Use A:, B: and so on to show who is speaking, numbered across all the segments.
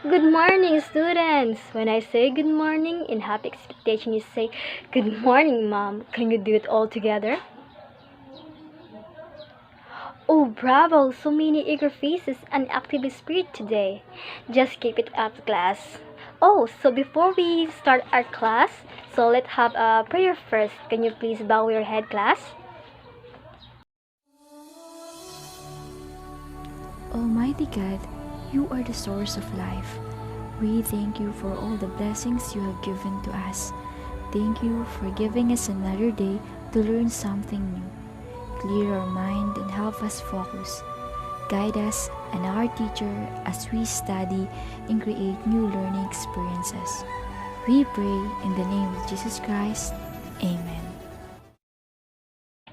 A: Good morning, students! When I say good morning in happy expectation, you say, Good morning, mom. Can you do it all together? Oh, bravo! So many eager faces and active spirit today. Just keep it up, class. Oh, so before we start our class, so let's have a prayer first. Can you please bow your head, class?
B: Almighty God, you are the source of life. We thank you for all the blessings you have given to us. Thank you for giving us another day to learn something new. Clear our mind and help us focus. Guide us and our teacher as we study and create new learning experiences. We pray in the name of Jesus Christ. Amen.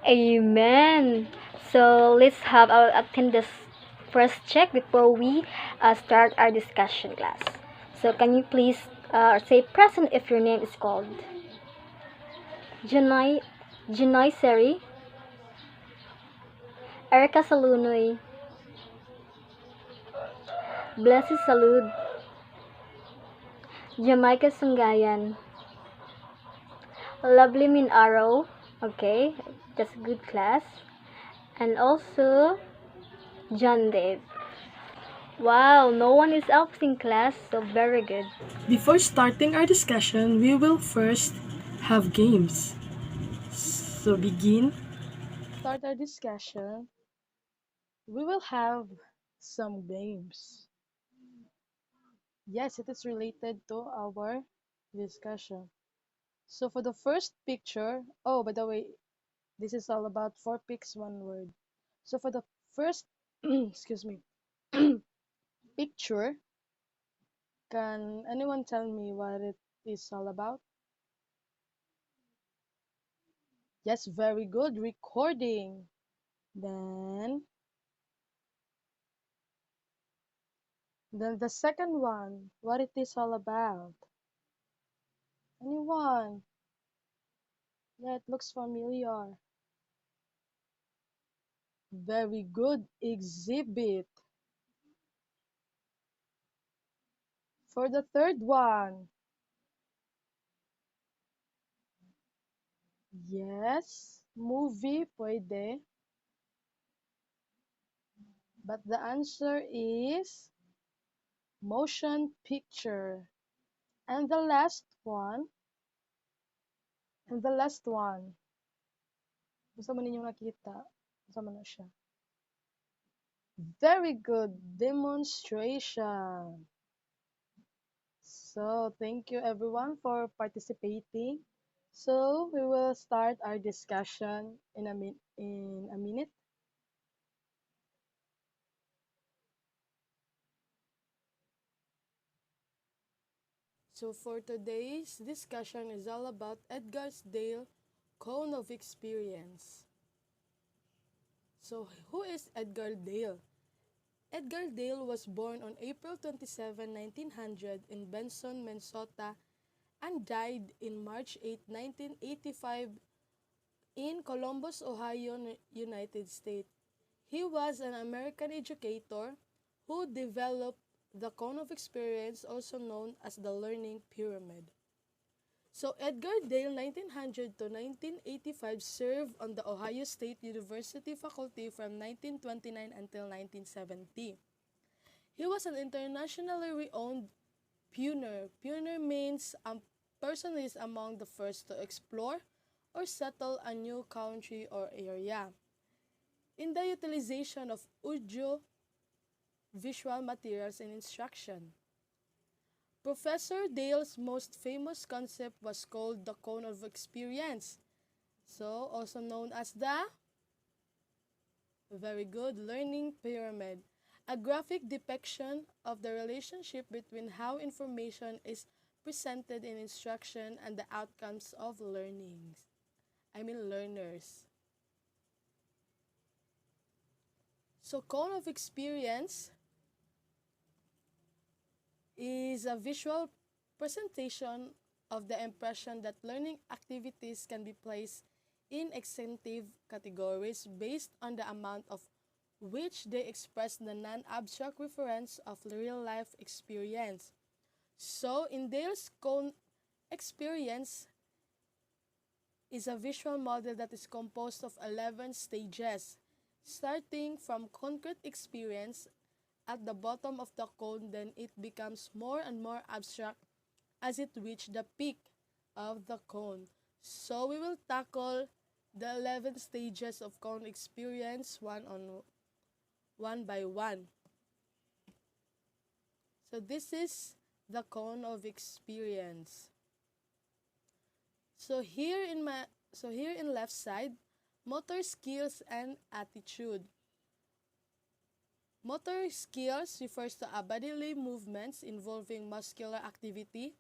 A: Amen. So let's have our attendance first check before we start our discussion, class. So can you please say present if your name is called? Janai, Janai Seri, Erica Salunoy, Blessed Salud, Jamaica Sungayan, Lovely Min Arrow, okay, that's good class, and also John Dave. Wow, no one is absent class, so very good.
C: Before starting our discussion, we will first have games. So begin. Start our discussion. We will have some games. Yes, it is related to our discussion. So for the first picture, oh, by the way, this is all about four picks, one word. So for the first, excuse me, picture, can anyone tell me what it is all about? Yes, very good. Recording. Then, then the second one, what it is all about? Anyone? Yeah, it looks familiar. Very good. Exhibit. For the third one, yes, movie pwede. But the answer is motion picture. And the last one, and the last one, gusto mo ninyong nakita? Gusto mo na siya? Very good. Demonstration. So, thank you everyone for participating. So, we will start our discussion in a minute. So, for today's discussion is all about Edgar's Dale Cone of Experience. So, who is Edgar Dale? Edgar Dale was born on April 27, 1900 in Benson, Minnesota, and died in March 8, 1985 in Columbus, Ohio, United States. He was an American educator who developed the cone of experience, also known as the learning pyramid. So Edgar Dale, 1900 to 1985, served on the Ohio State University faculty from 1929 until 1970. He was an internationally renowned pioneer. Pioneer means a person is among the first to explore or settle a new country or area. In the utilization of audio visual materials in instruction. Professor Dale's most famous concept was called the cone of experience, so also known as the very good learning pyramid, a graphic depiction of the relationship between how information is presented in instruction and the outcomes of learners. So cone of experience is a visual presentation of the impression that learning activities can be placed in extensive categories based on the amount of which they express the non-abstract reference of the real-life experience. So, in Dale's cone experience is a visual model that is composed of 11 stages, starting from concrete experience at the bottom of the cone, then it becomes more and more abstract as it reaches the peak of the cone. So we will tackle the 11 stages of cone experience one by one. So this is the cone of experience. So here in left side, motor skills and attitude. Motor skills refers to bodily movements involving muscular activity.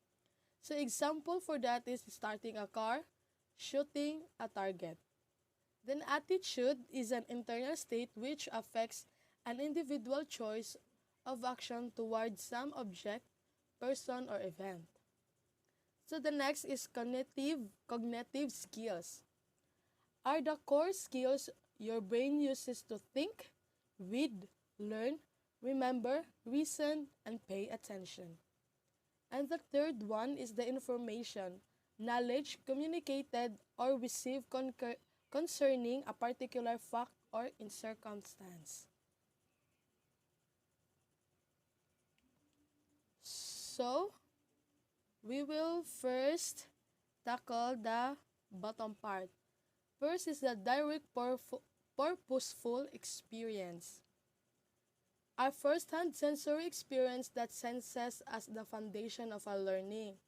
C: So example for that is starting a car, shooting a target. Then attitude is an internal state which affects an individual choice of action towards some object, person, or event. So the next is cognitive skills. Are the core skills your brain uses to think, read, learn, remember, reason, and pay attention. And the third one is the information, knowledge communicated or received concerning a particular fact or in circumstance. So, we will first tackle the bottom part. First is the direct purposeful experience. Our first-hand sensory experience that senses as the foundation of our learning.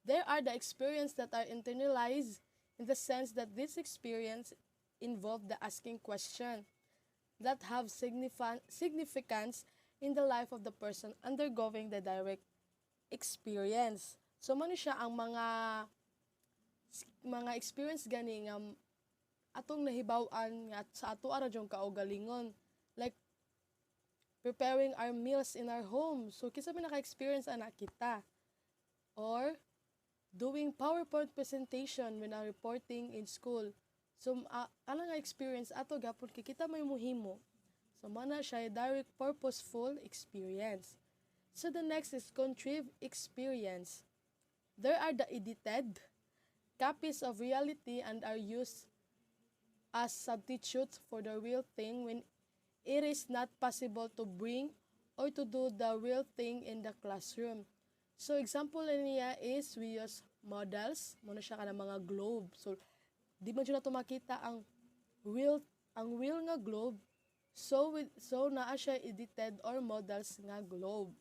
C: There are the experiences that are internalized in the sense that this experience involve the asking question that have significance in the life of the person undergoing the direct experience. So, man siya ang mga experience gani nga atong nahibaw-an nga sa ato ara jung kaugalingon. Like, preparing our meals in our home. So, kisa may naka-experience anak kita. Or, doing PowerPoint presentation when reporting in school. So, ano nga experience ato gapon kita may muhimo. So, mana siya direct purposeful experience. So, the next is contrived experience. There are the edited copies of reality and are used as substitutes for the real thing when it is not possible to bring or to do the real thing in the classroom. So, example niya is we use models. Muna siya ka ng mga globe. So, di man siya na makita ang real nga globe. So naa siya edited or models nga globe.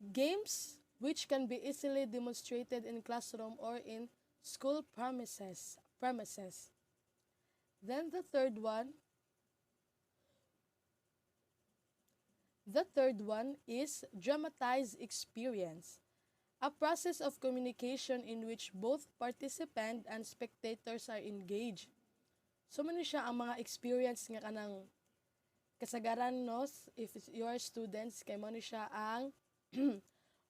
C: Games which can be easily demonstrated in classroom or in school premises. Then the third one is dramatized experience, a process of communication in which both participant and spectators are engaged. So, man siya ang mga experience nga kanang kasagaran no, if you are students, kay man siya ang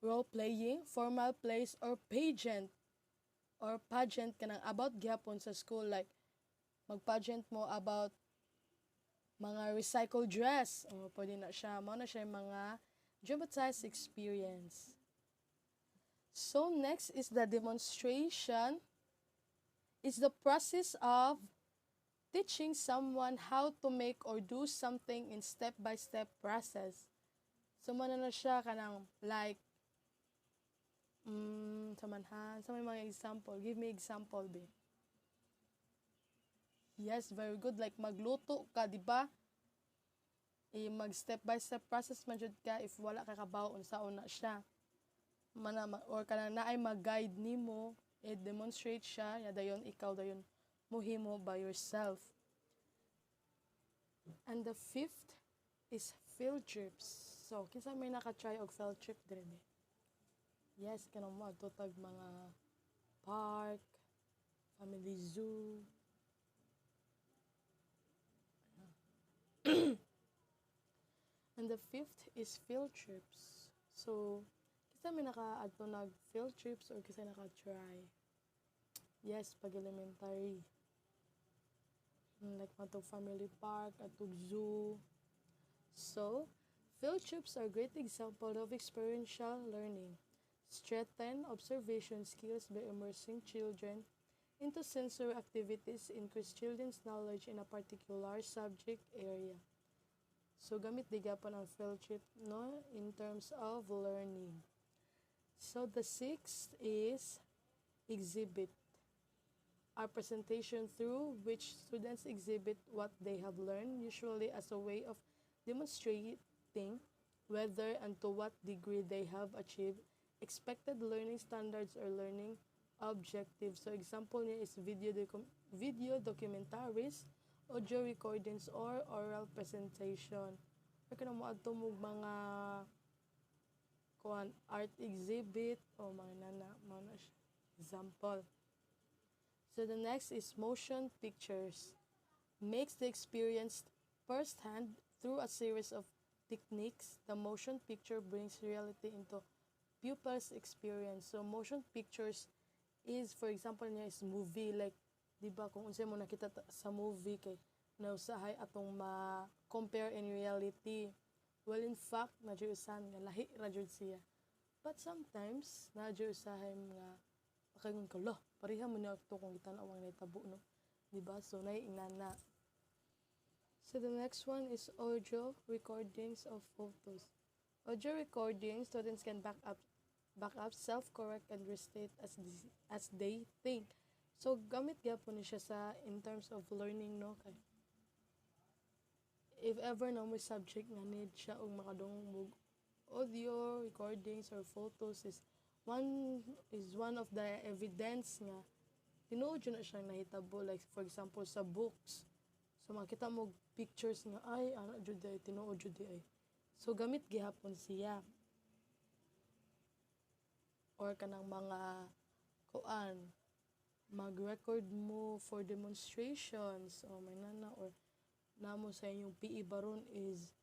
C: role-playing, formal plays, or pageant kanang about gyapon sa school. Like, mag-pageant mo about mga recycled dress. O, pwede na siya. Muna siya mga dramatized experience. So, next is the demonstration. It's the process of teaching someone how to make or do something in step-by-step process. So, muna na siya kanang like, sa may mga example. Give me example, be. Yes, very good. Like, magluto ka, di ba? Mag-step-by-step process man jud ka if wala ka kabaw unsa una siya. Or kanang naay mag-guide nimo, demonstrate siya, ya dayon ikaw dayon muhimo by yourself. And the fifth is field trips. So, kinsa may naka-try og field trip dire be? Yes, kanang mo tag mga park, family zoo. And the fifth is field trips. So, kinsa may naka-adto nag field trips or kinsa naka-try? Yes, pag elementary. like matog family park, atog zoo. So, field trips are a great example of experiential learning. Strengthen observation skills by immersing children into sensory activities, increase children's knowledge in a particular subject area. So, gamit di gapon ang field trip, no, in terms of learning. So, the sixth is exhibit. A presentation through which students exhibit what they have learned, usually as a way of demonstrating whether and to what degree they have achieved expected learning standards or learning objectives. So, example niya is video documentaries, audio recordings, or oral presentation. Or ka na mo ato mo mga art exhibit o mga nana example. So the next is motion pictures. Makes the experience firsthand through a series of techniques. The motion picture brings reality into pupils' experience. So motion pictures is, for example, niya is movie. Like, di ba, kung unsay mo nakita sa movie, kay nausahay atong ma-compare in reality. Well, in fact, nadyo-usahan nga, lahi radyod siya. But sometimes, nadyo-usahay nga, kayon ko, lo, pariha mo na ito kung kita na awang naitabo, no? Diba? So, naiingana. So, the next one is audio recordings of photos. Audio recordings, students can back up, self-correct, and restate as they think. So, gamit gyapon ni siya sa, in terms of learning, no? Kay, if ever na may subject nga need siya og makadungog audio recordings or photos is one of the evidence nga tinuod yun na siyang nahitabo, like for example sa books. So makita mo pictures nga ay ana jud ay tinuod jud ay. So gamit gihapon siya. Or kanang mga kuan mag-record mo for demonstrations o may nana or namo sa inyong PE baron is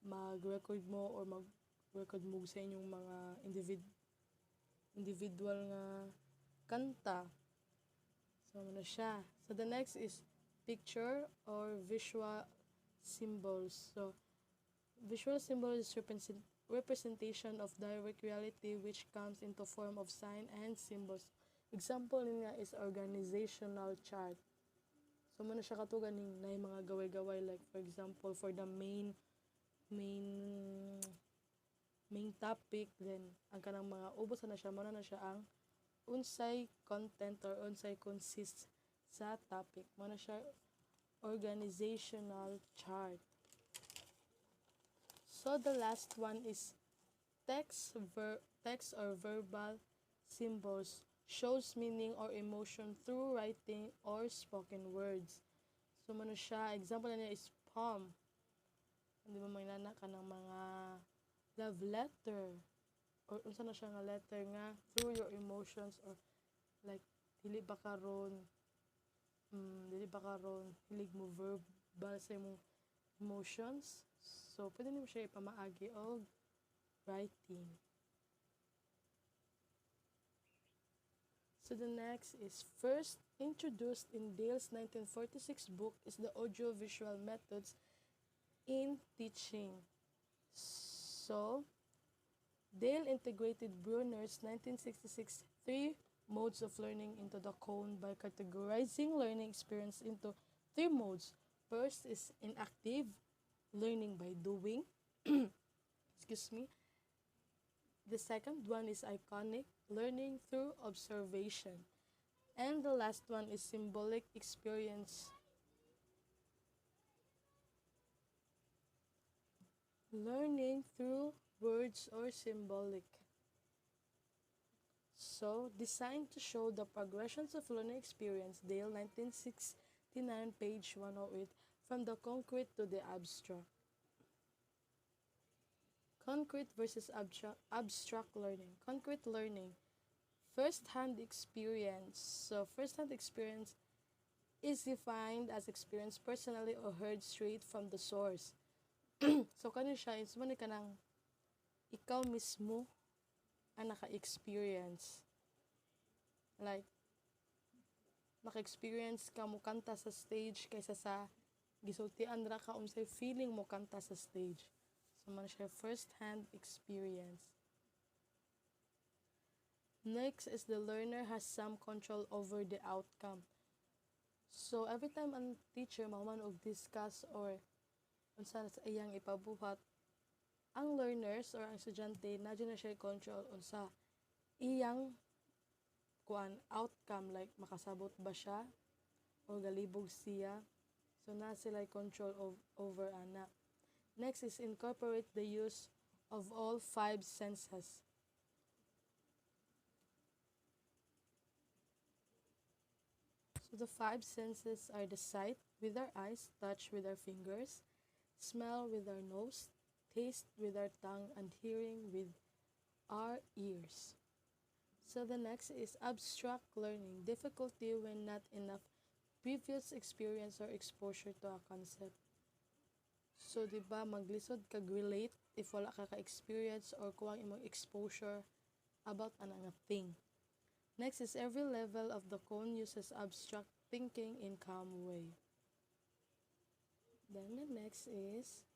C: mag-record mo or mag-record mo sa inyong mga individual nga kanta. So, ano siya. So, the next is picture or visual symbols. So, visual symbol is representation of direct reality which comes into form of sign and symbols. Example niya is organizational chart. So, muna siya katugan na yung mga gaway-gaway. Like, for example, for the main topic, then, ang kanang mga ubos na siya, muna na siya ang unsay content or unsay consists sa topic. Muna siya organizational chart. So, the last one is text or verbal symbols. Shows meaning or emotion through writing or spoken words. So, mano siya, example na niya is poem. Di ba may nana ka ng mga love letter? Or unsa na siya nga letter nga through your emotions or like, dili ba karon hilig mo verbal sa imong emotions. So, pwede nimo siya ipamaagi og writing. So the next is first introduced in Dale's 1946 book is the audiovisual methods in teaching. So, Dale integrated Brunner's 1966 three modes of learning into the cone by categorizing learning experience into three modes. First is inactive, learning by doing. Excuse me. The second one is iconic, learning through observation. And the last one is symbolic experience. Learning through words or symbolic. So, designed to show the progressions of learning experience, Dale 1969, page 108, from the concrete to the abstract. Concrete versus abstract learning. Concrete learning. First-hand experience. So, first-hand experience is defined as experience personally or heard straight from the source. So, kano siya is man ka nang ikaw mismo ang naka-experience. Like, maka-experience ka mo kanta sa stage kaysa sa gisultian ra ka unsay feeling mo kanta sa stage. So man siya first hand experience. Next is the learner has some control over the outcome. So every time ang teacher mahuman og discuss or unsa sa iyang ipabuhat, ang learners or ang estudyante na na siya control unsa iyang outcome, like makasabot ba siya o galibog siya. So na sila control over ana. Next is incorporate the use of all 5 senses. So the 5 senses are the sight with our eyes, touch with our fingers, smell with our nose, taste with our tongue, and hearing with our ears. So the next is abstract learning, difficulty when not enough previous experience or exposure to a concept. So, di ba, maglisod kag-relate if wala ka ka-experience or kuwang imong exposure about anang thing. Next is every level of the cone uses abstract thinking in calm way. Then the next is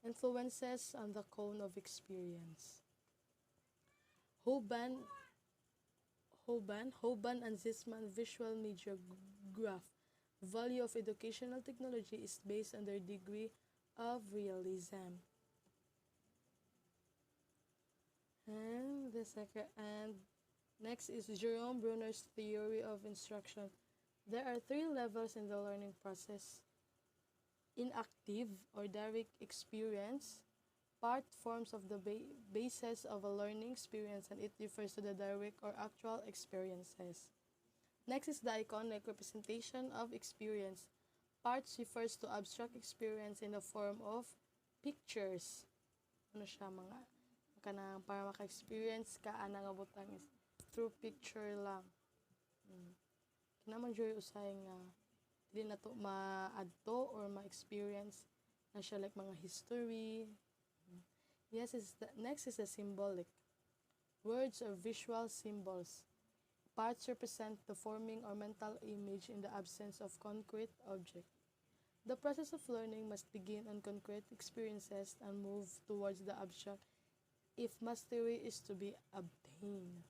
C: influences on the cone of experience. Hoban and Zisman visual media graph. Value of educational technology is based on their degree of realism. And next is Jerome Bruner's theory of instruction. There are 3 levels in the learning process. Inactive or direct experience. Part forms of the basis of a learning experience, and it refers to the direct or actual experiences. Next is the iconic representation of experience. Parts refers to abstract experience in the form of pictures. Ano siya mga kanang para maka-experience ka ana nga butang is through picture lang. Kinaman joy usay nga dili na to maadto or ma-experience na siya like mga history. Next is the symbolic. Words or visual symbols. Parts represent the forming or mental image in the absence of concrete object. The process of learning must begin on concrete experiences and move towards the abstract if mastery is to be obtained.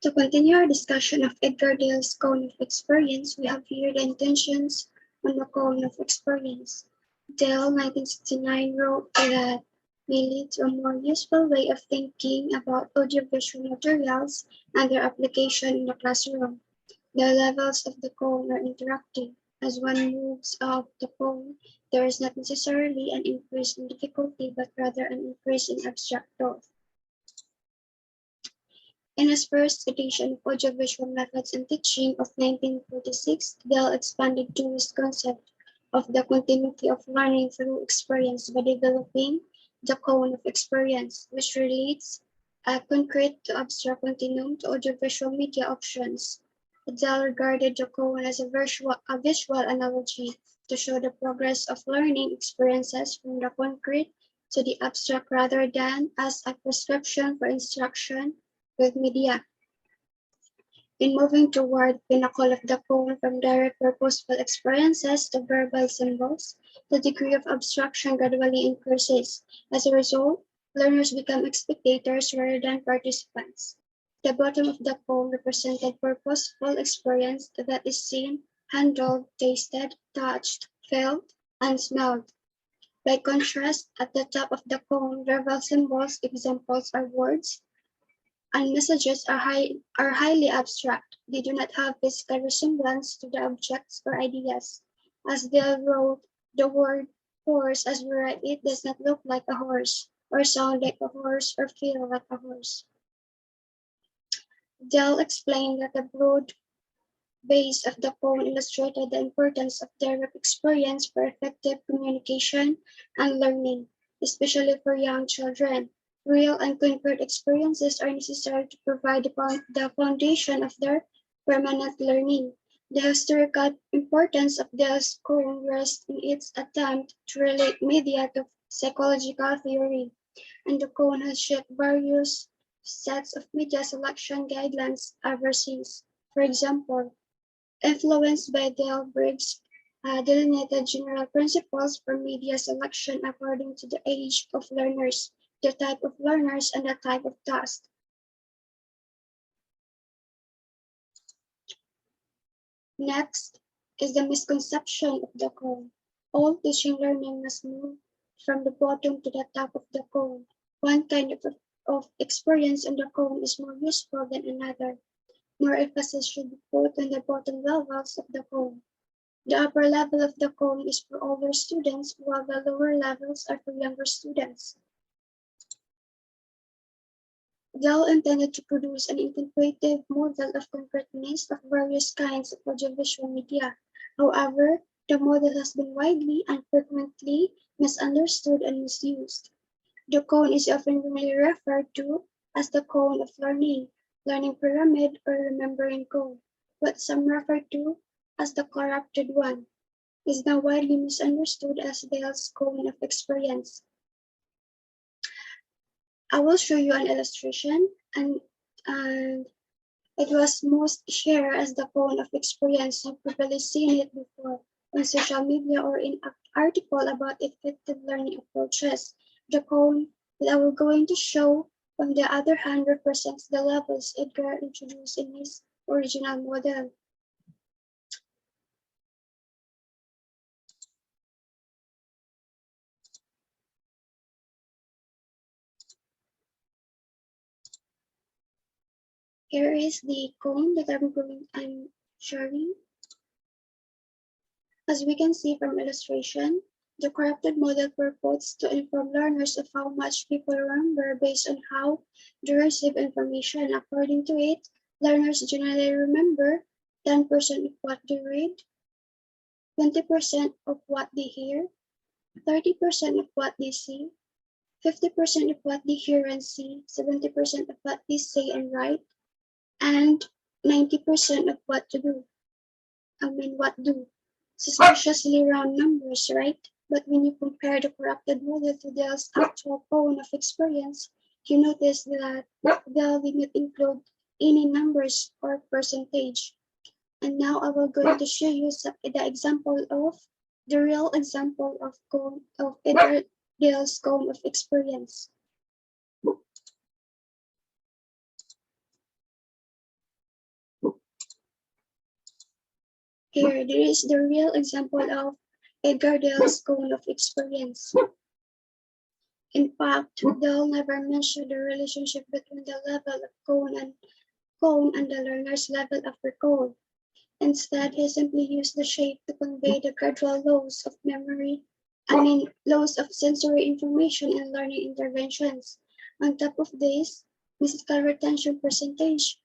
D: To continue our discussion of Edgar Dale's cone of experience, we have here the intentions on the cone of experience. Dale, 1969, wrote that may lead to a more useful way of thinking about audiovisual materials and their application in the classroom. The levels of the cone are interactive. As one moves up the cone, there is not necessarily an increase in difficulty, but rather an increase in abstract thought. In his first edition of Audiovisual Methods in Teaching of 1946, Dale expanded Dewey's concept of the continuity of learning through experience by developing the cone of experience, which relates a concrete to abstract continuum to audiovisual media options. Dale regarded the cone as a visual analogy to show the progress of learning experiences from the concrete to the abstract rather than as a prescription for instruction with media. In moving toward pinnacle of the cone from direct purposeful experiences to verbal symbols, the degree of abstraction gradually increases. As a result, learners become spectators rather than participants. The bottom of the cone represented purposeful experience that is seen, handled, tasted, touched, felt, and smelled. By contrast, at the top of the cone, verbal symbols, examples are words, and messages are highly abstract. They do not have physical resemblance to the objects or ideas. As Dale wrote, the word horse as we write it does not look like a horse, or sound like a horse, or feel like a horse. Dale explained that the broad base of the cone illustrated the importance of direct experience for effective communication and learning, especially for young children. Real and concrete experiences are necessary to provide the foundation of their permanent learning. The historical importance of Dale's cone rests in its attempt to relate media to psychological theory, and the cone has shaped various sets of media selection guidelines ever since. For example, influenced by Delbrig's delineated general principles for media selection according to the age of learners, the type of learners, and the type of task. Next is the misconception of the cone. All teaching learning must move from the bottom to the top of the cone. One kind of experience on the cone is more useful than another. More emphasis should be put on the bottom levels of the cone. The upper level of the cone is for older students, while the lower levels are for younger students. Gall intended to produce an intuitive model of concreteness of various kinds of audiovisual media. However, the model has been widely and frequently misunderstood and misused. The cone is often wrongly referred to as the cone of learning, learning pyramid, or remembering cone. What some refer to as the corrupted one is now widely misunderstood as Dale's cone of experience. I will show you an illustration, and it was most shared as the cone of experience. I've probably seen it before on social media or in an article about effective learning approaches. The cone that I will going to show, on the other hand, represents the levels Edgar introduced in his original model. Here is the cone that I'm showing. As we can see from illustration, the corrupted model purports to inform learners of how much people remember based on how they receive information. According to it, learners generally remember 10% of what they read, 20% of what they hear, 30% of what they see, 50% of what they hear and see, 70% of what they say and write, and 90% of what to do. What do. Suspiciously round numbers, right? But when you compare the corrupted model to Dell's actual cone of experience, you notice that Dell did not include any numbers or percentage. And now I will going to show you the example of the real example of Edgar Dell's cone of experience. Here, there is the real example of Edgar Dell's cone of experience. In fact, Dell never mentioned the relationship between the level of cone and the learner's level after cone. Instead, he simply used the shape to convey the gradual loss of loss of sensory information in learning interventions. On top of this, musical retention percentage,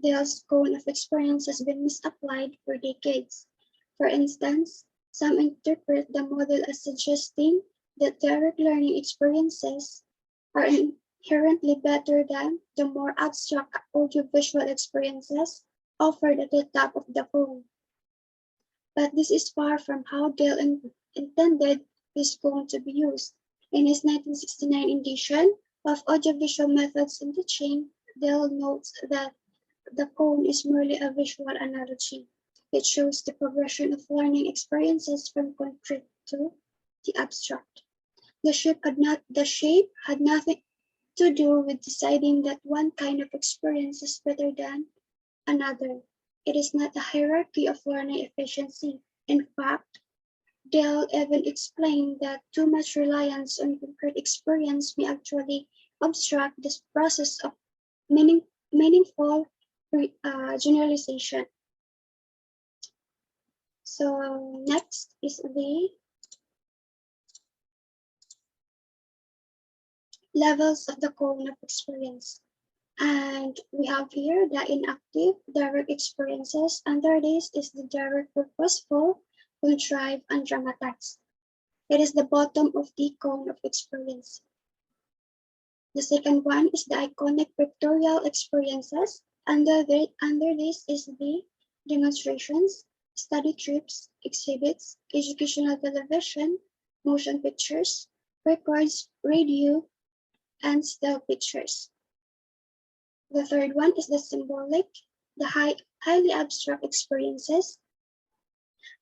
D: Dell's cone of experience has been misapplied for decades. For instance, some interpret the model as suggesting that direct learning experiences are inherently better than the more abstract audiovisual experiences offered at the top of the cone. But this is far from how Dell intended this cone to be used. In his 1969 edition of Audiovisual Methods in Teaching, Dell notes that the cone is merely a visual analogy. It shows the progression of learning experiences from concrete to the abstract. The shape had nothing to do with deciding that one kind of experience is better than another. It is not a hierarchy of learning efficiency. In fact, Dell even explained that too much reliance on concrete experience may actually obstruct this process of meaningful generalization. So next is the levels of the cone of experience. And we have here the inactive direct experiences. Under this is the direct purposeful, contrived, and dramatized. It is the bottom of the cone of experience. The second one is the iconic pictorial experiences. Under this is the demonstrations, study trips, exhibits, educational television, motion pictures, records, radio, and still pictures. The third one is the symbolic, the high highly abstract experiences.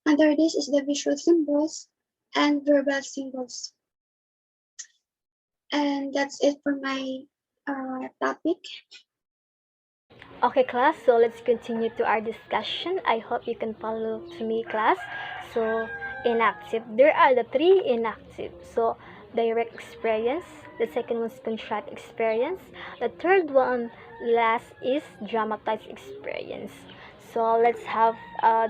D: Under this is the visual symbols and verbal symbols. And that's it for my topic.
A: Okay, class, so let's continue to our discussion. I hope you can follow to me, class. So, inactive. There are the three inactive. So, direct experience. The second one is contract experience. The third one, last, is dramatized experience. So, let's have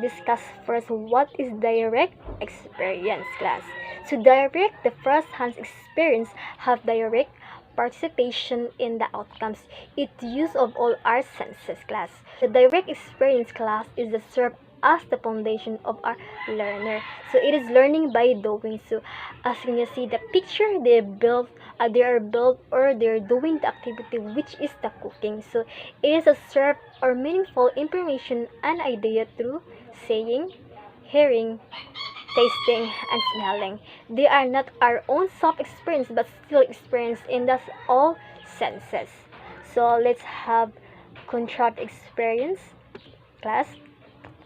A: discuss first what is direct experience, class. So, direct, the first-hand experience, have direct participation in the outcomes. Its use of all our senses, class. The direct experience, class, is the serve as the foundation of our learner. So it is learning by doing. So as you can see the picture, they are built or they're doing the activity which is the cooking. So it is a serve or meaningful information and idea through saying, hearing, tasting, and smelling. They are not our own soft experience but still experience in the all senses. So let's have contract experience, class.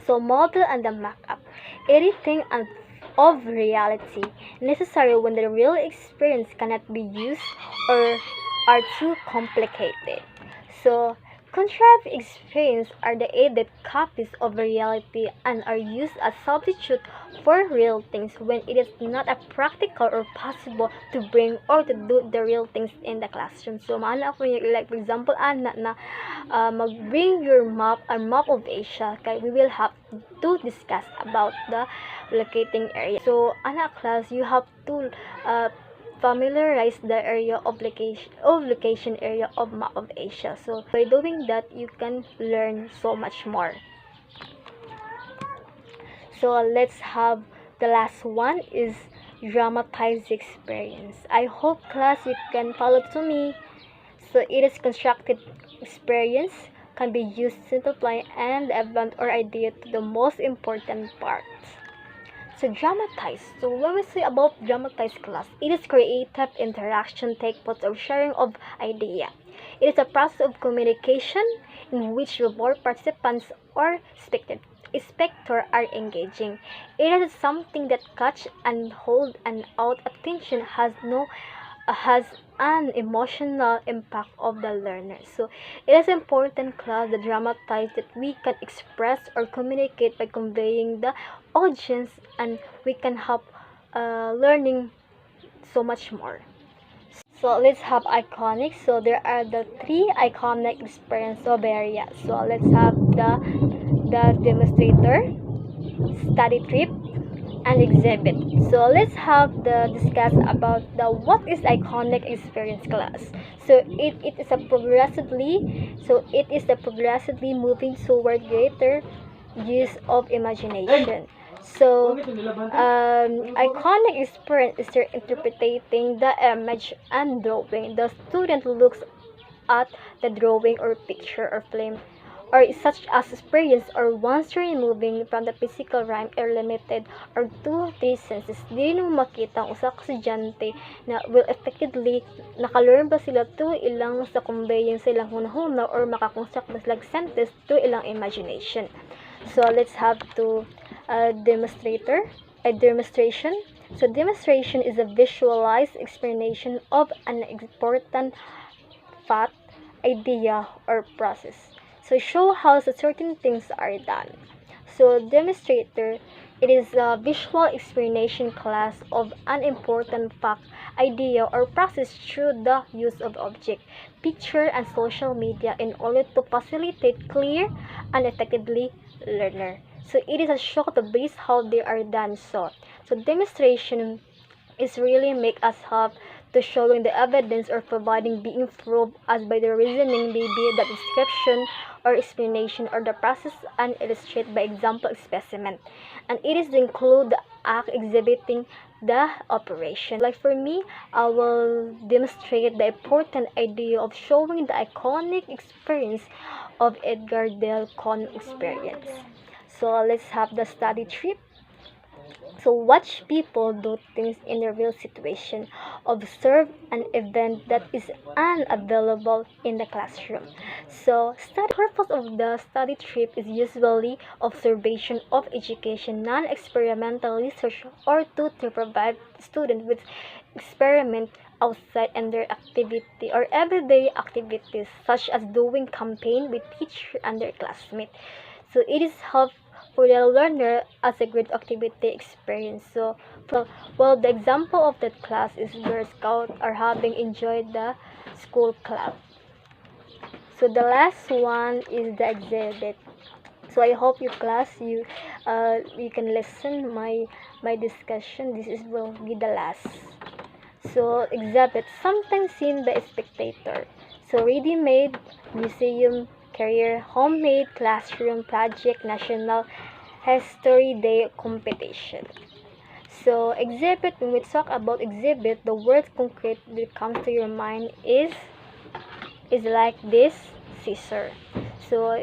A: So model and the mock-up. Anything of reality necessary when the real experience cannot be used or are too complicated. So contrived experience are the aided copies of reality and are used as substitute for real things when it is not a practical or possible to bring or to do the real things in the classroom. So maana ako yung like for example na mag-bring your map, a map of Asia. Okay, we will have to discuss about the locating area. So ana class, you have to familiarize the area of location area of map of Asia. So by doing that, you can learn so much more. So let's have the last one is dramatized experience. I hope class you can follow to me. So it is constructed experience can be used to simplify and event or idea to the most important parts. So dramatize. So when we say about dramatized class, it is creative interaction take place of sharing of idea. It is a process of communication in which both participants or spectator are engaging. It is something that catch and hold and out attention has an emotional impact of the learner. So it is important class that dramatize that we can express or communicate by conveying the audience and we can have learning so much more. So let's have iconic. So there are the three iconic experience of area. So let's have the demonstrator, study trip, and exhibit. So let's have the discuss about the what is iconic experience class. So it is a progressively moving toward greater use of imagination. So iconic experience is interpreting the image and drawing. The student looks at the drawing or picture or film or such as experience or once removing from the physical realm or limited or 2-3 senses. Di mo makita ang usa ka estudyante na will effectively naka-learn ba sila to ilang sa conveying sa ilang hunahuna or makakonstruct ba sila sentence to ilang imagination. So let's have to demonstration. So demonstration is a visualized explanation of an important fact, idea, or process. So show how certain things are done. So demonstrator, it is a visual explanation class of an important fact, idea, or process through the use of object, picture, and social media in order to facilitate clear and effectively learner. So it is a show to base how they are done. So demonstration is really make us have to showing the evidence or providing being proved as by the reasoning maybe the description or explanation or the process and illustrate by example specimen, and it is include the act exhibiting the operation. Like for me, I will demonstrate the important idea of showing the iconic experience of Edgar Del Con experience. So let's have the study trip. So watch people do things in a real situation. Observe an event that is unavailable in the classroom. So the purpose of the study trip is usually observation of education, non-experimental research, or to provide students with experiment outside and their activity or everyday activities such as doing campaign with teacher and their classmates. So it is helpful for the learner as a great activity experience. So for example, well, the example of that class is Girl Scout are having enjoyed the school club. So the last one is the exhibit. So I hope you class you can listen my discussion. This is will be the last. So exhibit sometimes seen by a spectator. So ready-made museum career, homemade classroom project, national history day competition. So exhibit, when we talk about exhibit, the word concrete that comes to your mind is like this scissor. So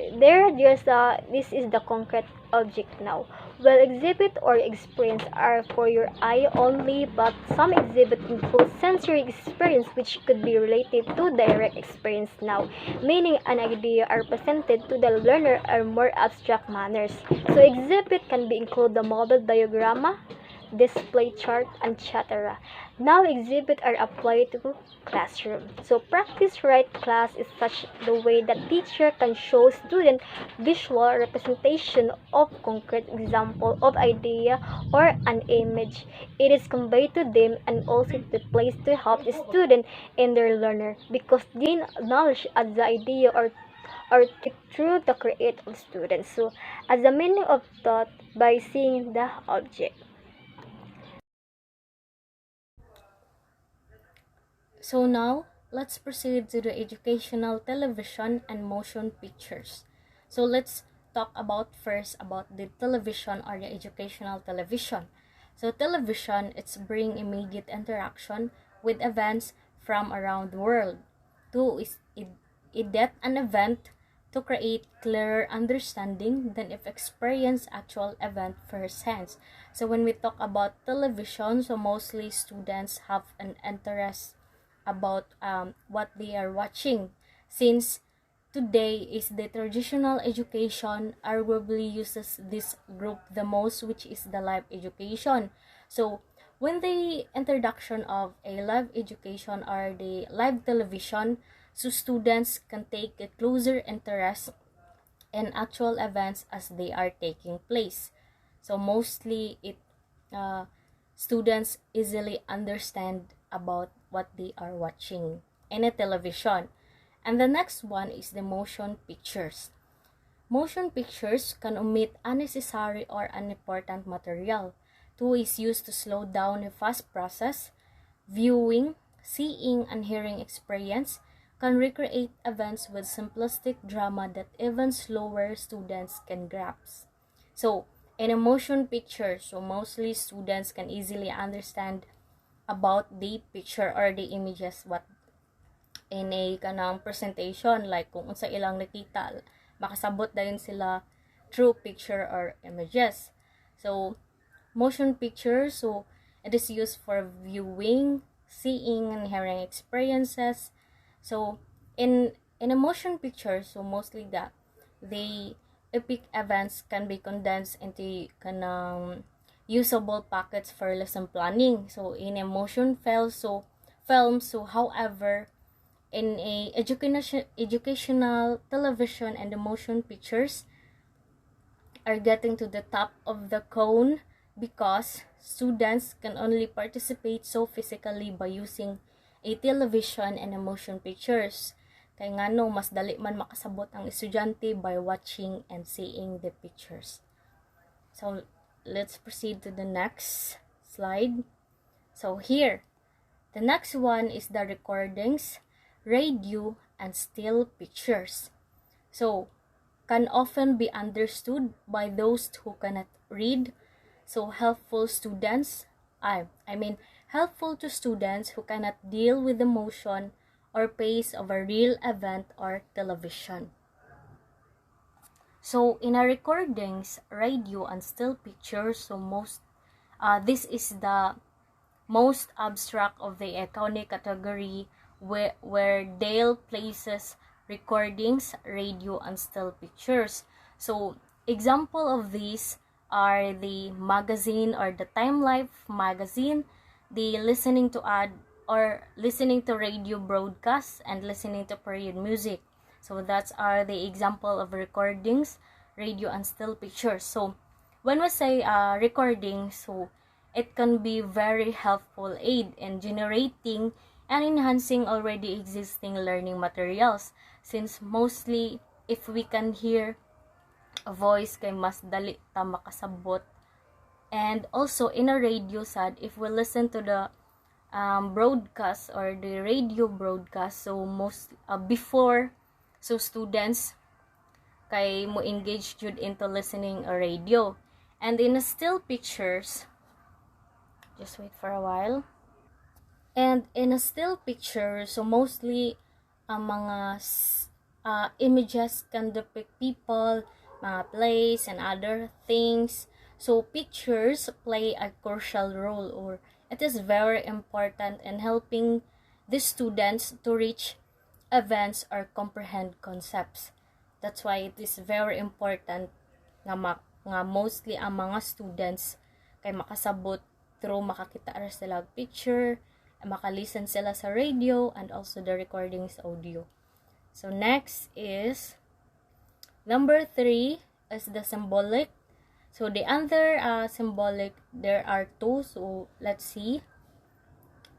A: this is the concrete object now. Well, exhibit or experience are for your eye only, but some exhibit include sensory experience which could be related to direct experience now, meaning an idea are presented to the learner are more abstract manners. So exhibit can be include the model diagramma, display chart, and etc. Now exhibit are applied to classroom. So practice right class is such the way that teacher can show student visual representation of concrete example of idea or an image. It is conveyed to them and also the place to help the student and their learner because gain knowledge as the idea or through the creative students. So as the meaning of thought by seeing the object.
E: So now, let's proceed to the educational television and motion pictures. So let's talk about first about the television or the educational television. So television, it's bring immediate interaction with events from around the world. Two is it that an event to create clearer understanding than if experience actual event firsthand. So when we talk about television, so mostly students have an interest about what they are watching, since today is the traditional education arguably uses this group the most, which is the live education. So when the introduction of a live education or the live television, so students can take a closer interest in actual events as they are taking place. So mostly it uh, students easily understand about what they are watching in a television. And the next one is the motion pictures. Motion pictures can omit unnecessary or unimportant material. Two is used to slow down a fast process. Viewing, seeing, and hearing experience can recreate events with simplistic drama that even slower students can grasp. So, in a motion picture, so mostly students can easily understand about the picture or the images what in a kanang presentation, like kung unsa ilang nakita, makasabot dayon sila through picture or images. So motion picture, so it is used for viewing, seeing, and hearing experiences. So in a motion picture, so mostly the epic events can be condensed into kanang usable packets for lesson planning. So in a motion film, so however, in a educational television and the motion pictures are getting to the top of the cone because students can only participate so physically by using a television and a motion pictures. Kaya nga no, mas dali man makasabot ang estudyante by watching and seeing the pictures. So let's proceed to the next slide. So here, the next one is the recordings, radio, and still pictures. So can often be understood by those who cannot read. So helpful to students who cannot deal with the motion or pace of a real event or television. So in our recordings, radio, and still pictures, so most This is the most abstract of the iconic category where Dale places recordings, radio, and still pictures. So, example of these are the magazine or the Time Life magazine, the listening to ad or listening to radio broadcasts, and listening to period music. So that's are the example of recordings, radio, and still pictures. So when we say recording, so it can be very helpful aid in generating and enhancing already existing learning materials, since mostly if we can hear a voice kay mas dali ta makasabot. And also in a radio sad, if we listen to the broadcast or the radio broadcast, so most before, so students kay mo engage jud into listening a radio. And in a still pictures, just wait for a while. And in a still picture, so mostly ang mga images can depict people, mga place, and other things. So pictures play a crucial role, or it is very important in helping the students to reach events or comprehend concepts. That's why it is very important nga mostly ang mga students kay makasabot through makakita ra sila picture, makalisten sila sa radio, and also the recordings audio. So next is number 3 is the symbolic. So the other symbolic, there are two. So let's see.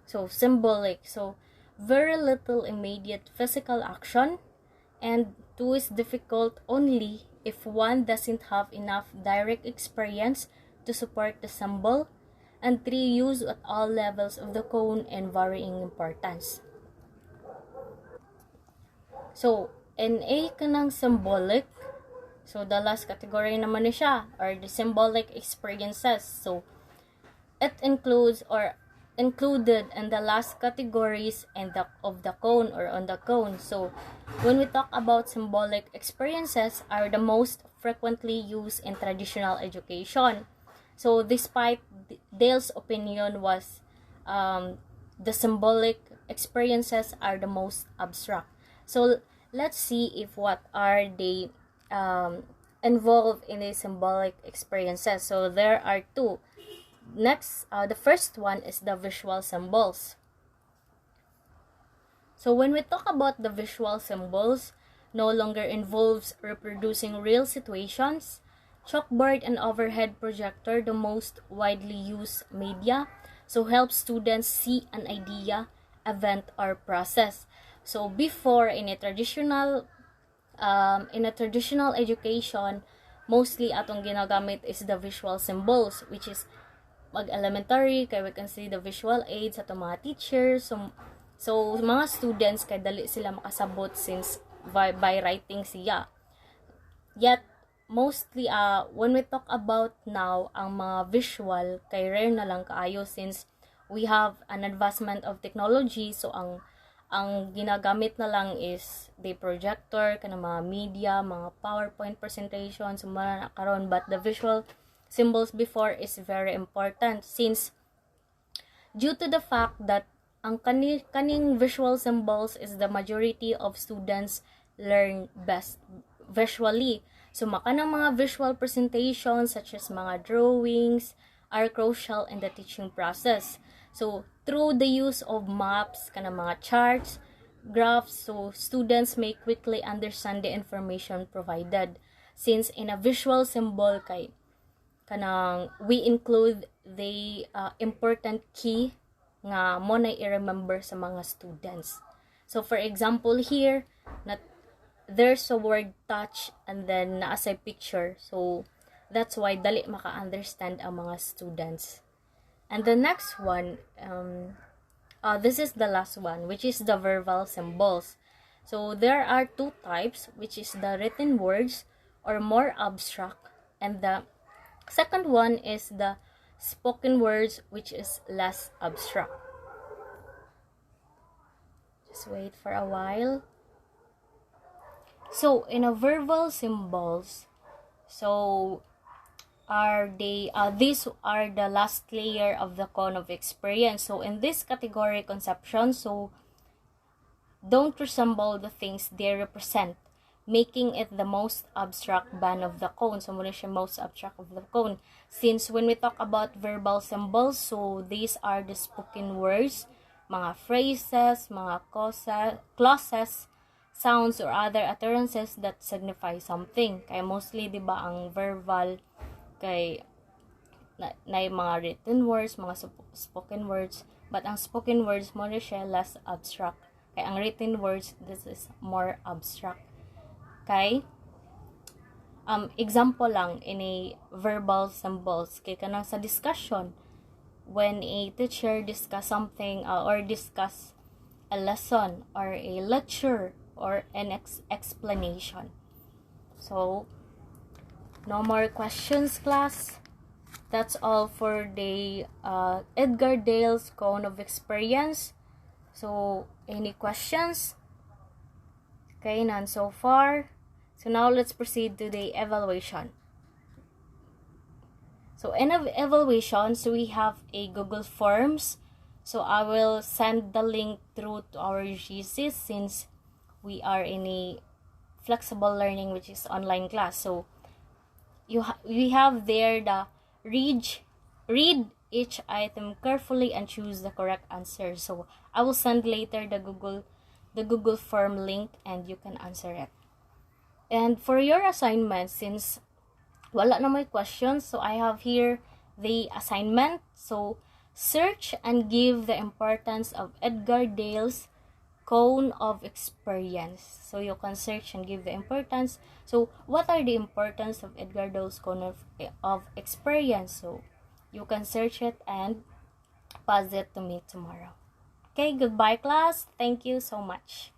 E: So symbolic, so very little immediate physical action, and 2 is difficult only if one doesn't have enough direct experience to support the symbol, and 3 used at all levels of the cone and varying importance. So in A kanang symbolic, so the last category naman ni siya, or the symbolic experiences. So it includes or included in the last categories and of the cone or on the cone. So when we talk about symbolic experiences, are the most frequently used in traditional education. So despite Dale's opinion was the symbolic experiences are the most abstract. So let's see if what are they involved in the symbolic experiences. So there are 2. Next, the first one is the visual symbols. So when we talk about the visual symbols, no longer involves reproducing real situations. Chalkboard and overhead projector, the most widely used media, so help students see an idea, event, or process. So before, in a traditional education, mostly atong ginagamit is the visual symbols, which is mag-elementary, kay we can see the visual aids sa mga teachers. So mga students, kay dali sila makasabot since by writing siya. Yet, mostly, when we talk about now, ang mga visual, kay rare na lang kaayo since we have an advancement of technology. So, ang ginagamit na lang is the projector, kanang mga media, mga PowerPoint presentations, mga karon. But the visual symbols before is very important since due to the fact that ang kaning visual symbols is the majority of students learn best visually. So makanang mga visual presentations such as mga drawings are crucial in the teaching process. So through the use of maps, kanang mga charts, graphs, so students may quickly understand the information provided. Since in a visual symbol kay kanang we include the important key nga mo na i-remember sa mga students. So for example here, there's a word touch and then naasay picture. So that's why dali maka-understand ang mga students. And the next one, this is the last one, which is the verbal symbols. So there are 2 types, which is the written words or more abstract, and the second one is the spoken words, which is less abstract. Just wait for a while. So in a verbal symbols, so these are the last layer of the cone of experience. So in this category conception, so don't resemble the things they represent, making it the most abstract band of the cone. So muna siya most abstract of the cone. Since when we talk about verbal symbols, so these are the spoken words, mga phrases, mga clauses, sounds, or other utterances that signify something. Kaya mostly, di ba, ang verbal kay na mga written words, mga spoken words, but ang spoken words mo na siya less abstract. Kaya ang written words, this is more abstract. Okay? Example lang in a verbal symbols. Kaya kanang sa discussion, when a teacher discuss something or discuss a lesson or a lecture or an explanation. So, no more questions, class. That's all for the Edgar Dale's cone of experience. So, any questions? Okay, none so far. So now let's proceed to the evaluation. So in evaluation, so we have a Google Forms. So I will send the link through to our GC since we are in a flexible learning, which is online class. So we have there the read each item carefully and choose the correct answer. So I will send later the Google Form link and you can answer it. And for your assignment, since wala na may questions, so I have here the assignment. So search and give the importance of Edgar Dale's cone of experience. So you can search and give the importance. So what are the importance of Edgar Dale's cone of experience? So you can search it and pass it to me tomorrow. Okay, goodbye class. Thank you so much.